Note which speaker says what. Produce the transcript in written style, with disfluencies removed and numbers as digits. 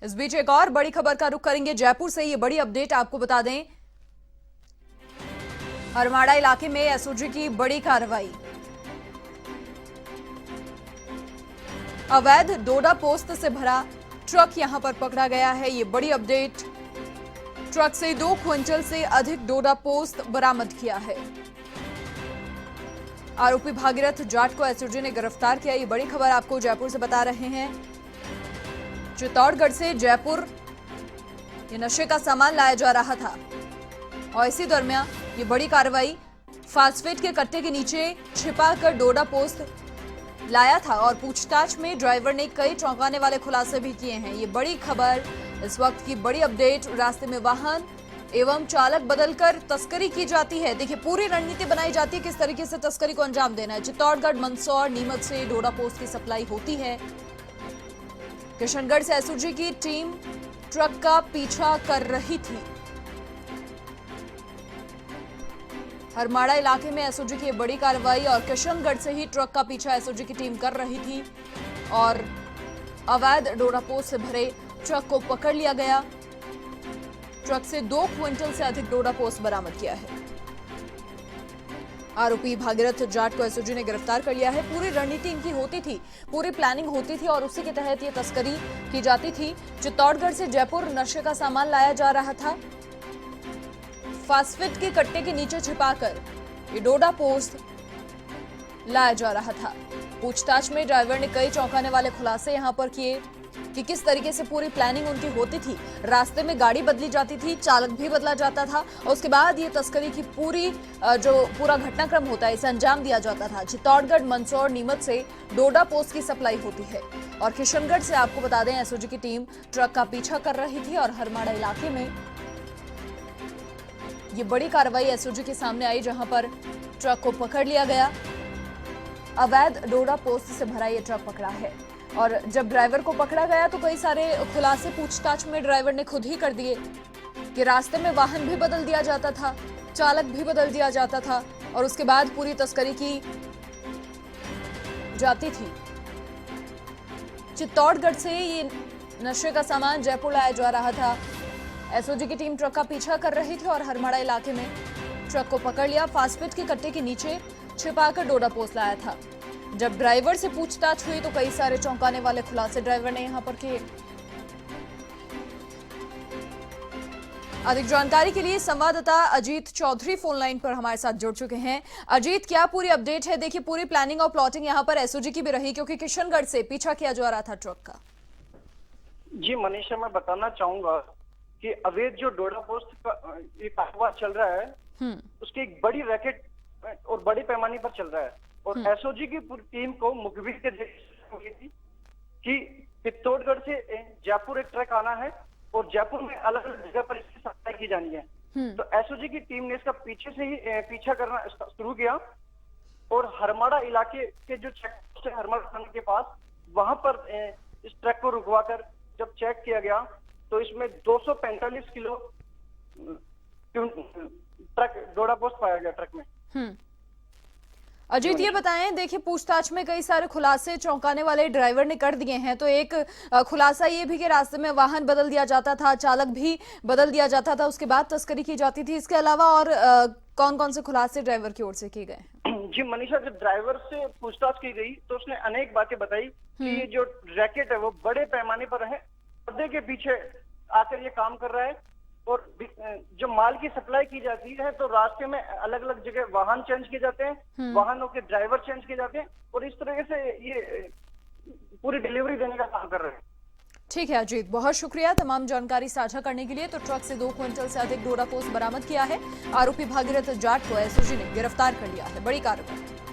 Speaker 1: इस बीच एक और बड़ी खबर का रुख करेंगे जयपुर से। ये बड़ी अपडेट आपको बता दें, हरमाड़ा इलाके में एसओजी की बड़ी कार्रवाई। अवैध डोडा पोस्त से भरा ट्रक यहां पर पकड़ा गया है। ये बड़ी अपडेट। ट्रक से 2 क्विंटल से अधिक डोडा पोस्त बरामद किया है। आरोपी भागीरथ जाट को एसओजी ने गिरफ्तार किया। ये बड़ी खबर आपको जयपुर से बता रहे हैं। चित्तौड़गढ़ से जयपुर ये नशे का सामान लाया जा रहा था और इसी दरमियान ये बड़ी कार्रवाई। फास्फेट के कट्टे के नीचे छिपाकर डोडा पोस्त लाया था और पूछताछ में ड्राइवर ने कई चौंकाने वाले खुलासे भी किए हैं। ये बड़ी खबर, इस वक्त की बड़ी अपडेट। रास्ते में वाहन एवं चालक बदलकर तस्करी की जाती है। देखिए, पूरी रणनीति बनाई जाती है किस तरीके से तस्करी को अंजाम देना है। चित्तौड़गढ़, मंदसौर, नीमच से डोडा पोस्त की सप्लाई होती है। किशनगढ़ से एसओजी की टीम ट्रक का पीछा कर रही थी। हरमाड़ा इलाके में एसओजी की बड़ी कार्रवाई और किशनगढ़ से ही ट्रक का पीछा एसओजी की टीम कर रही थी और अवैध डोडा पोस्त से भरे ट्रक को पकड़ लिया गया। ट्रक से 2 क्विंटल से अधिक डोडा पोस्त बरामद किया है। आरोपी भागीरथ जाट को एसओजी ने गिरफ्तार कर लिया है। पूरी रणनीति इनकी होती थी, पूरी प्लानिंग होती थी और उसी के तहत ये तस्करी की जाती थी। चित्तौड़गढ़ से जयपुर नशे का सामान लाया जा रहा था। फास्फेट के कट्टे के नीचे छिपाकर ये डोडा पोस्त लाया जा रहा था। पूछताछ में ड्राइवर ने कई चौंकाने वाले खुलासे यहां पर किए कि किस तरीके से पूरी प्लानिंग उनकी होती थी। रास्ते में गाड़ी बदली जाती थी, चालक भी बदला जाता था और उसके बाद ये तस्करी की पूरा घटनाक्रम होता है, इसे अंजाम दिया जाता था। चित्तौड़गढ़, मंदसौर, नीमच से डोडा पोस्त की सप्लाई होती है और किशनगढ़ से आपको बता दें एसओजी की टीम ट्रक का पीछा कर रही थी और हरमाड़ा इलाके में ये बड़ी कार्रवाई एसओजी के सामने आई, जहां पर ट्रक को पकड़ लिया गया। अवैध डोडा पोस्त से भरा ये ट्रक पकड़ा है और जब ड्राइवर को पकड़ा गया तो कई सारे खुलासे पूछताछ में ड्राइवर ने खुद ही कर दिए कि रास्ते में वाहन भी बदल दिया जाता था, चालक भी बदल दिया जाता था और उसके बाद पूरी तस्करी की जाती थी। चित्तौड़गढ़ से ये नशे का सामान जयपुर लाया जा रहा था। एसओजी की टीम ट्रक का पीछा कर रही थी और हरमाड़ा इलाके में ट्रक को पकड़ लिया। फास्फेट के कट्टे के नीचे छिपाकर डोडा पोस्त लाया था। जब ड्राइवर से पूछताछ हुई तो कई सारे चौंकाने वाले खुलासे ड्राइवर ने यहां पर किए। अधिक जानकारी के लिए संवाददाता अजीत चौधरी फोन लाइन पर हमारे साथ जुड़ चुके हैं। अजीत, क्या पूरी अपडेट है? देखिए, पूरी प्लानिंग और प्लॉटिंग यहां पर एसओजी की भी रही क्योंकि किशनगढ़ से पीछा किया जा रहा था ट्रक का।
Speaker 2: जी मनीषा, मैं बताना चाहूंगा कि अवैध जो डोडा पोस्त का ये कारोबार चल रहा है उसकी एक बड़ी रैकेट और बड़ी पैमाने पर चल रहा है और एसओजी की पूरी टीम को मुखबिर के जरिए हुई थी कि चित्तौड़गढ़ से जयपुर एक ट्रक आना है और जयपुर में अलग अलग जगह पर इसकी सप्लाई की जानी है। तो एसओजी की टीम ने इसका पीछे से ही पीछा करना शुरू किया और हरमाड़ा इलाके के जो चेक पोस्ट है हरमाड़ा थाने के पास, वहां पर इस ट्रक को रुकवा कर जब चेक किया गया तो इसमें 245 किलो ट्रक डोडा पोस्त पाया गया ट्रक में।
Speaker 1: अजीत, ये बताएं, देखिए पूछताछ में कई सारे खुलासे चौंकाने वाले ड्राइवर ने कर दिए हैं। तो एक खुलासा ये भी कि रास्ते में वाहन बदल दिया जाता था, चालक भी बदल दिया जाता था, उसके बाद तस्करी की जाती थी। इसके अलावा और कौन कौन से खुलासे ड्राइवर की ओर से किए गए?
Speaker 2: जी मनीषा, जब ड्राइवर से पूछताछ की गई तो उसने अनेक बातें बताई कि ये जो रैकेट है वो बड़े पैमाने पर है, पर्दे के पीछे आकर ये काम कर रहा है और जो माल की सप्लाई की जाती है तो रास्ते में अलग अलग जगह वाहन चेंज किए जाते हैं, वाहनों के ड्राइवर चेंज किए जाते हैं और इस तरह से ये पूरी डिलीवरी देने का काम कर रहे हैं।
Speaker 1: ठीक है अजीत, बहुत शुक्रिया तमाम जानकारी साझा करने के लिए। तो ट्रक से 2 क्विंटल से अधिक डोडा पोस्त बरामद किया है। आरोपी भागीरथ जाट को एसओजी ने गिरफ्तार कर लिया है। बड़ी कार्रवाई।